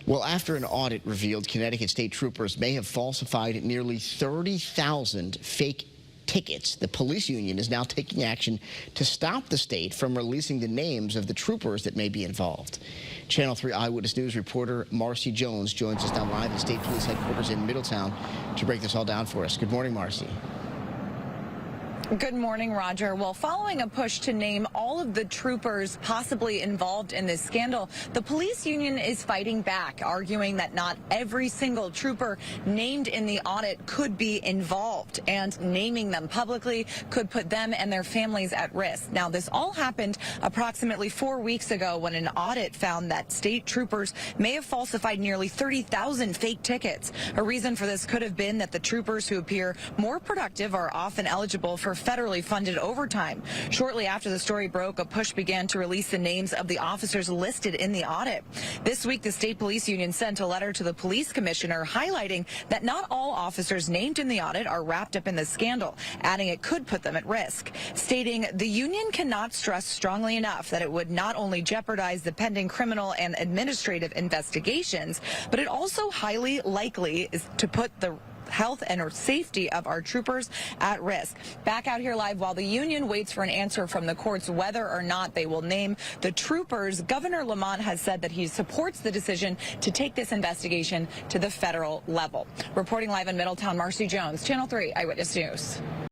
Well, after an audit revealed Connecticut state troopers may have falsified nearly 30,000 fake tickets, the police union is now taking action to stop the state from releasing the names of the troopers that may be involved. Channel 3 Eyewitness News reporter Marcy Jones joins us now live at State Police Headquarters in Middletown to break this all down for us. Good morning, Marcy. Good morning, Roger. Well, following a push to name all of the troopers possibly involved in this scandal, the police union is fighting back, arguing that not every single trooper named in the audit could be involved, and naming them publicly could put them and their families at risk. Now, this all happened approximately 4 weeks ago when an audit found that state troopers may have falsified nearly 30,000 fake tickets. A reason for this could have been that the troopers who appear more productive are often eligible for federally funded overtime. Shortly after the story broke, a push began to release the names of the officers listed in the audit. This week, the state police union sent a letter to the police commissioner highlighting that not all officers named in the audit are wrapped up in the scandal, adding it could put them at risk, stating the union cannot stress strongly enough that it would not only jeopardize the pending criminal and administrative investigations, but it also highly likely is to put the health and or safety of our troopers at risk. Back out here live while the union waits for an answer from the courts whether or not they will name the troopers. Governor Lamont has said that he supports the decision to take this investigation to the federal level. Reporting live in Middletown, Marcy Jones, Channel 3 Eyewitness News.